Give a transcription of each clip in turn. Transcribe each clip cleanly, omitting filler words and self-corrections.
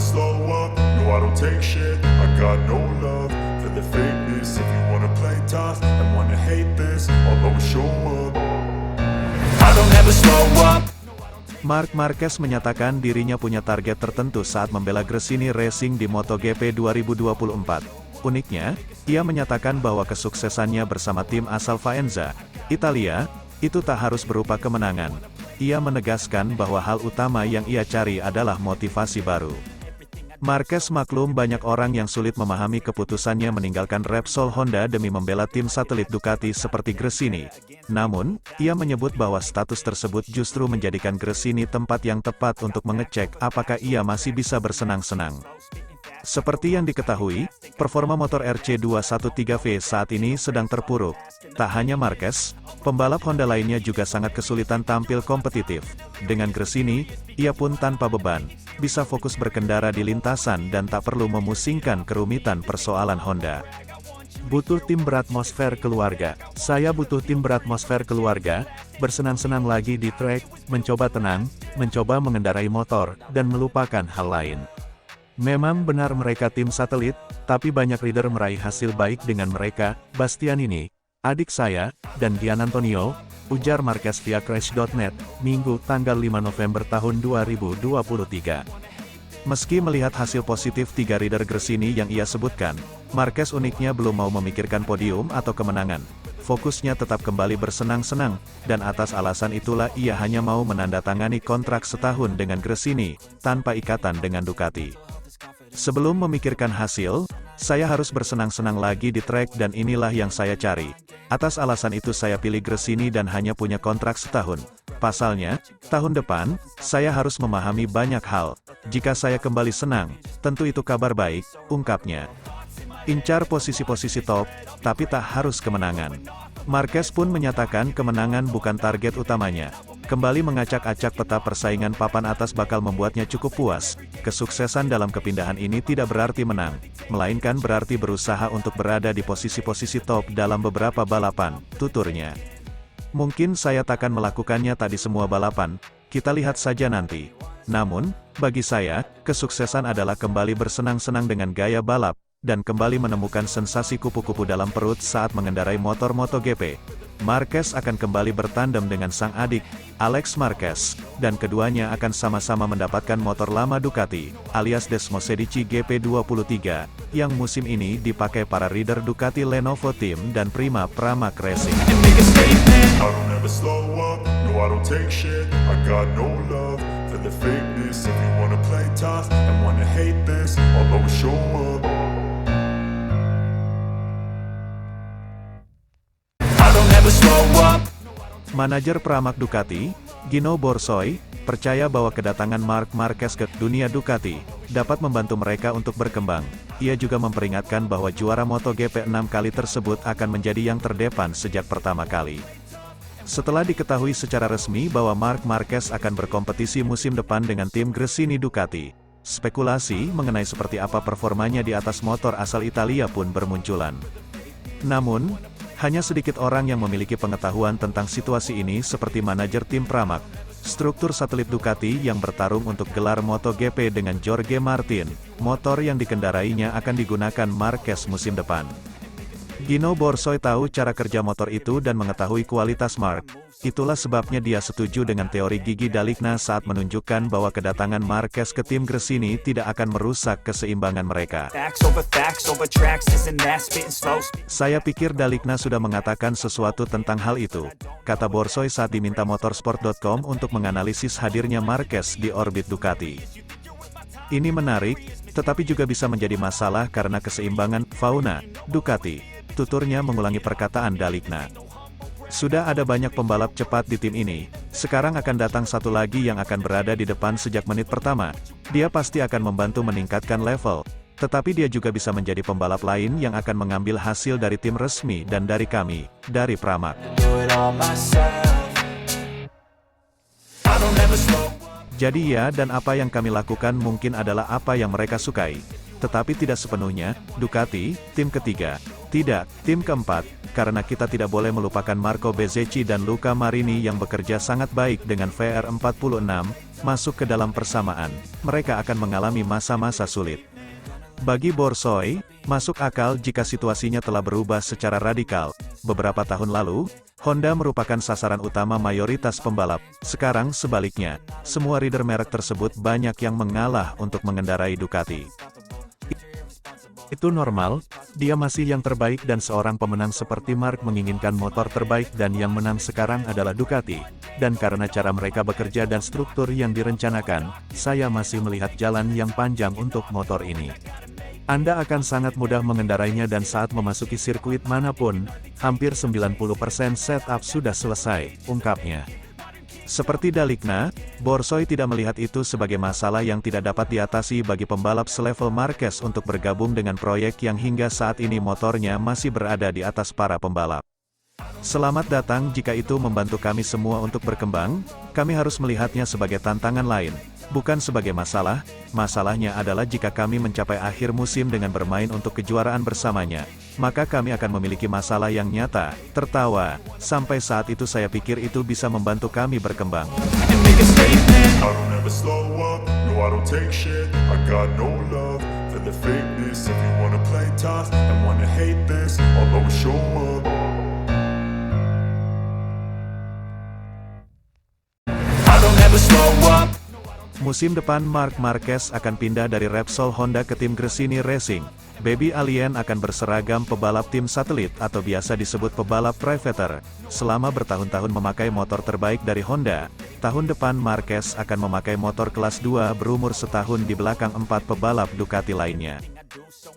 slow up, no I don't take shit. I got no love for the fakeness. If you wanna play tough and wanna hate this, I'll always show up. I don't ever slow up. Marc Marquez menyatakan dirinya punya target tertentu saat membela Gresini Racing di MotoGP 2024. Uniknya, ia menyatakan bahwa kesuksesannya bersama tim asal Faenza, Italia, itu tak harus berupa kemenangan. Ia menegaskan bahwa hal utama yang ia cari adalah motivasi baru. Marquez maklum banyak orang yang sulit memahami keputusannya meninggalkan Repsol Honda demi membela tim satelit Ducati seperti Gresini. Namun, ia menyebut bahwa status tersebut justru menjadikan Gresini tempat yang tepat untuk mengecek apakah ia masih bisa bersenang-senang. Seperti yang diketahui, performa motor RC213V saat ini sedang terpuruk. Tak hanya Marquez, pembalap Honda lainnya juga sangat kesulitan tampil kompetitif. Dengan Gresini, ia pun tanpa beban, bisa fokus berkendara di lintasan dan tak perlu memusingkan kerumitan persoalan Honda. Butuh tim beratmosfer keluarga. Saya butuh tim beratmosfer keluarga, bersenang-senang lagi di trek, mencoba tenang, mencoba mengendarai motor, dan melupakan hal lain. Memang benar mereka tim satelit, tapi banyak rider meraih hasil baik dengan mereka. Bastianini, adik saya, dan Gian Antonio, ujar Marquez via Crash.net, Minggu tanggal 5 November tahun 2023. Meski melihat hasil positif 3 rider Gresini yang ia sebutkan, Marquez uniknya belum mau memikirkan podium atau kemenangan. Fokusnya tetap kembali bersenang-senang, dan atas alasan itulah ia hanya mau menandatangani kontrak setahun dengan Gresini, tanpa ikatan dengan Ducati. Sebelum memikirkan hasil, saya harus bersenang-senang lagi di trek dan inilah yang saya cari. Atas alasan itu saya pilih Gresini dan hanya punya kontrak setahun. Pasalnya, tahun depan, saya harus memahami banyak hal. Jika saya kembali senang, tentu itu kabar baik, ungkapnya. Incar posisi-posisi top, tapi tak harus kemenangan. Marquez pun menyatakan kemenangan bukan target utamanya. Kembali mengacak-acak peta persaingan papan atas bakal membuatnya cukup puas. Kesuksesan dalam kepindahan ini tidak berarti menang, melainkan berarti berusaha untuk berada di posisi-posisi top dalam beberapa balapan, tuturnya. Mungkin saya takkan melakukannya tadi semua balapan, kita lihat saja nanti. Namun, bagi saya, kesuksesan adalah kembali bersenang-senang dengan gaya balap, dan kembali menemukan sensasi kupu-kupu dalam perut saat mengendarai motor MotoGP. Marquez akan kembali bertandem dengan sang adik, Alex Marquez, dan keduanya akan sama-sama mendapatkan motor lama Ducati, alias Desmosedici GP23, yang musim ini dipakai para rider Ducati Lenovo Team dan Prima Pramac Racing. Manajer Pramac Ducati, Gino Borsoy, percaya bahwa kedatangan Marc Marquez ke dunia Ducati dapat membantu mereka untuk berkembang. Ia juga memperingatkan bahwa juara MotoGP 6 kali tersebut akan menjadi yang terdepan sejak pertama kali. Setelah diketahui secara resmi bahwa Marc Marquez akan berkompetisi musim depan dengan tim Gresini Ducati, spekulasi mengenai seperti apa performanya di atas motor asal Italia pun bermunculan. Namun, hanya sedikit orang yang memiliki pengetahuan tentang situasi ini seperti manajer tim Pramac, struktur satelit Ducati yang bertarung untuk gelar MotoGP dengan Jorge Martin, motor yang dikendarainya akan digunakan Marquez musim depan. Gino Borsoy tahu cara kerja motor itu dan mengetahui kualitas Marc. Itulah sebabnya dia setuju dengan teori Gigi Dalikna saat menunjukkan bahwa kedatangan Marquez ke tim Gresini tidak akan merusak keseimbangan mereka. Saya pikir Dalikna sudah mengatakan sesuatu tentang hal itu, kata Borsoy saat diminta motorsport.com untuk menganalisis hadirnya Marquez di orbit Ducati. Ini menarik, tetapi juga bisa menjadi masalah karena keseimbangan fauna Ducati, tuturnya mengulangi perkataan Dalikna. Sudah ada banyak pembalap cepat di tim ini, sekarang akan datang satu lagi yang akan berada di depan sejak menit pertama. Dia pasti akan membantu meningkatkan level, tetapi dia juga bisa menjadi pembalap lain yang akan mengambil hasil dari tim resmi dan dari kami, dari Pramac. Jadi ya, dan apa yang kami lakukan mungkin adalah apa yang mereka sukai. Tetapi tidak sepenuhnya, Ducati, tim ketiga, Tidak, tim keempat, karena kita tidak boleh melupakan Marco Bezzecchi dan Luca Marini yang bekerja sangat baik dengan VR46, masuk ke dalam persamaan, mereka akan mengalami masa-masa sulit. Bagi Borsoi, masuk akal jika situasinya telah berubah secara radikal. Beberapa tahun lalu, Honda merupakan sasaran utama mayoritas pembalap. Sekarang sebaliknya, semua rider merek tersebut banyak yang mengalah untuk mengendarai Ducati. Itu normal, dia masih yang terbaik dan seorang pemenang seperti Marc menginginkan motor terbaik dan yang menang sekarang adalah Ducati. Dan karena cara mereka bekerja dan struktur yang direncanakan, saya masih melihat jalan yang panjang untuk motor ini. Anda akan sangat mudah mengendarainya dan saat memasuki sirkuit manapun, hampir 90% setup sudah selesai, ungkapnya. Seperti Dalikna, Borsoi tidak melihat itu sebagai masalah yang tidak dapat diatasi bagi pembalap selevel Marquez untuk bergabung dengan proyek yang hingga saat ini motornya masih berada di atas para pembalap. Selamat datang jika itu membantu kami semua untuk berkembang, kami harus melihatnya sebagai tantangan lain, bukan sebagai masalah. Masalahnya adalah jika kami mencapai akhir musim dengan bermain untuk kejuaraan bersamanya, maka kami akan memiliki masalah yang nyata. Tertawa, sampai saat itu saya pikir itu bisa membantu kami berkembang. I don't ever slow up, no I don't take shit. I got no love for the fakeness. If you wanna play tough and wanna hate this, I'll always show up. I don't ever slow up. Musim depan Marc Marquez akan pindah dari Repsol Honda ke tim Gresini Racing. Baby Alien akan berseragam pebalap tim satelit atau biasa disebut pebalap privateer. Selama bertahun-tahun memakai motor terbaik dari Honda, tahun depan Marquez akan memakai motor kelas 2 berumur setahun di belakang 4 pebalap Ducati lainnya.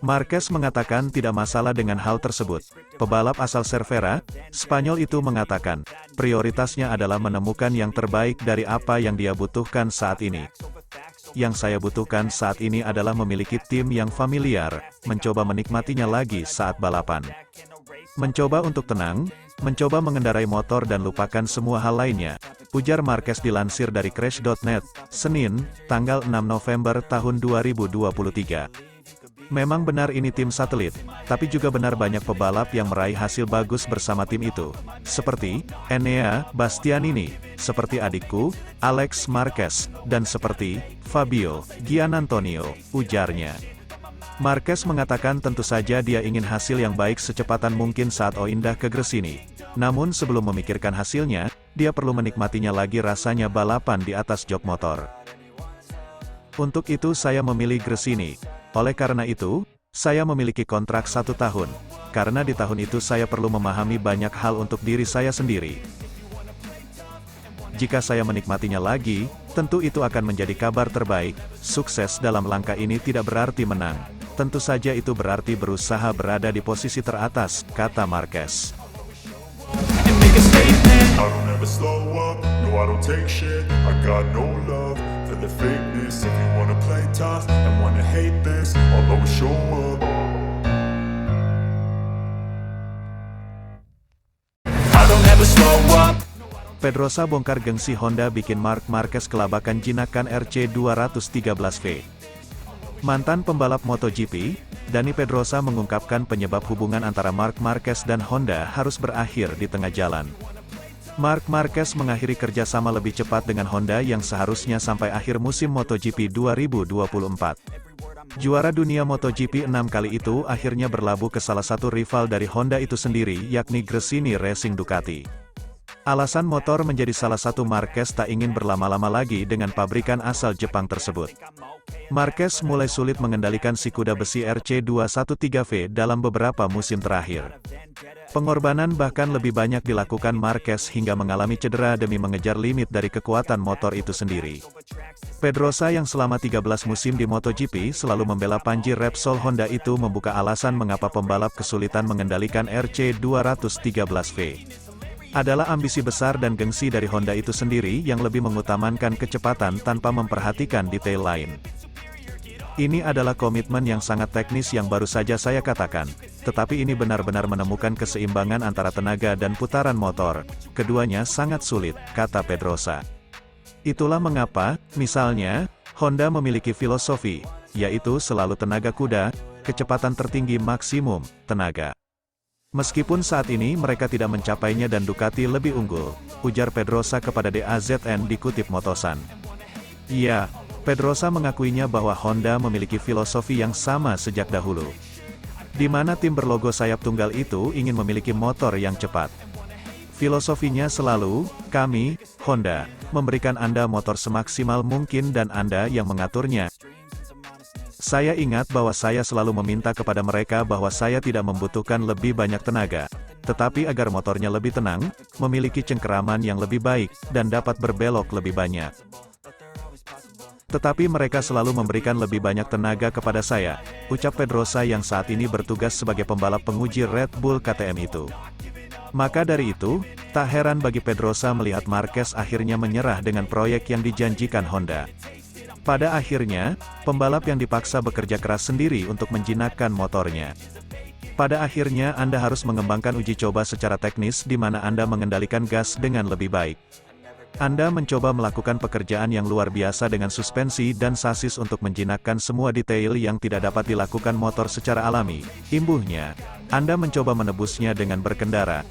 Marquez mengatakan tidak masalah dengan hal tersebut. Pebalap asal Cervera, Spanyol itu mengatakan, prioritasnya adalah menemukan yang terbaik dari apa yang dia butuhkan saat ini. Yang saya butuhkan saat ini adalah memiliki tim yang familiar, mencoba menikmatinya lagi saat balapan. Mencoba untuk tenang, mencoba mengendarai motor dan lupakan semua hal lainnya, ujar Marquez dilansir dari Crash.net, Senin, tanggal 6 November tahun 2023. Memang benar ini tim satelit, tapi juga benar banyak pebalap yang meraih hasil bagus bersama tim itu. Seperti Enea Bastianini, seperti adikku, Alex Marquez, dan seperti Fabio Gianantonio, ujarnya. Marquez mengatakan tentu saja dia ingin hasil yang baik secepatan mungkin saat pindah ke Gresini. Namun sebelum memikirkan hasilnya, dia perlu menikmatinya lagi rasanya balapan di atas jok motor. Untuk itu saya memilih Gresini. Oleh karena itu, saya memiliki kontrak 1 tahun. Karena di tahun itu saya perlu memahami banyak hal untuk diri saya sendiri. Jika saya menikmatinya lagi, tentu itu akan menjadi kabar terbaik. Sukses dalam langkah ini tidak berarti menang. Tentu saja itu berarti berusaha berada di posisi teratas, kata Marquez. I don't ever slow up, no I don't take shit. I got no love for the fakeness. If you wanna play tough and wanna hate this, I'll always show up. I don't ever slow up. Pedrosa bongkar gengsi Honda bikin Marc Marquez kelabakan jinakan RC213V. Mantan pembalap MotoGP, Dani Pedrosa mengungkapkan penyebab hubungan antara Marc Marquez dan Honda harus berakhir di tengah jalan. Marc Marquez mengakhiri kerjasama lebih cepat dengan Honda yang seharusnya sampai akhir musim MotoGP 2024. Juara dunia MotoGP 6 kali itu akhirnya berlabuh ke salah satu rival dari Honda itu sendiri yakni Gresini Racing Ducati. Alasan motor menjadi salah satu Marquez tak ingin berlama-lama lagi dengan pabrikan asal Jepang tersebut. Marquez mulai sulit mengendalikan si kuda besi RC213V dalam beberapa musim terakhir. Pengorbanan bahkan lebih banyak dilakukan Marquez hingga mengalami cedera demi mengejar limit dari kekuatan motor itu sendiri. Pedrosa yang selama 13 musim di MotoGP selalu membela panji Repsol Honda itu membuka alasan mengapa pembalap kesulitan mengendalikan RC213V. Adalah ambisi besar dan gengsi dari Honda itu sendiri yang lebih mengutamakan kecepatan tanpa memperhatikan detail lain. Ini adalah komitmen yang sangat teknis yang baru saja saya katakan, tetapi ini benar-benar menemukan keseimbangan antara tenaga dan putaran motor. Keduanya sangat sulit, kata Pedrosa. Itulah mengapa, misalnya, Honda memiliki filosofi, yaitu selalu tenaga kuda, kecepatan tertinggi maksimum, tenaga. Meskipun saat ini mereka tidak mencapainya dan Ducati lebih unggul, ujar Pedrosa kepada DAZN dikutip Motosan. Ya, Pedrosa mengakuinya bahwa Honda memiliki filosofi yang sama sejak dahulu, di mana tim berlogo sayap tunggal itu ingin memiliki motor yang cepat. Filosofinya selalu, kami, Honda, memberikan Anda motor semaksimal mungkin dan Anda yang mengaturnya. Saya ingat bahwa saya selalu meminta kepada mereka bahwa saya tidak membutuhkan lebih banyak tenaga, tetapi agar motornya lebih tenang, memiliki cengkeraman yang lebih baik, dan dapat berbelok lebih banyak. Tetapi mereka selalu memberikan lebih banyak tenaga kepada saya, ucap Pedrosa yang saat ini bertugas sebagai pembalap penguji Red Bull KTM itu. Maka dari itu, tak heran bagi Pedrosa melihat Marquez akhirnya menyerah dengan proyek yang dijanjikan Honda. Pada akhirnya, pembalap yang dipaksa bekerja keras sendiri untuk menjinakkan motornya. Pada akhirnya Anda harus mengembangkan uji coba secara teknis di mana Anda mengendalikan gas dengan lebih baik. Anda mencoba melakukan pekerjaan yang luar biasa dengan suspensi dan sasis untuk menjinakkan semua detail yang tidak dapat dilakukan motor secara alami. Imbuhnya, Anda mencoba menebusnya dengan berkendara.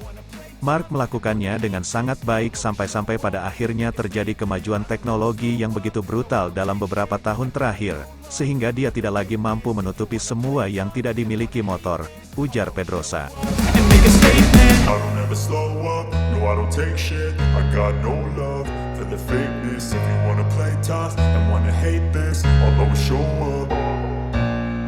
Mark melakukannya dengan sangat baik sampai-sampai pada akhirnya terjadi kemajuan teknologi yang begitu brutal dalam beberapa tahun terakhir, sehingga dia tidak lagi mampu menutupi semua yang tidak dimiliki motor, ujar Pedrosa. I don't ever slow up, no I don't take shit. I got no love for the fakeness. If you wanna play tough and wanna hate this, I'll always show up.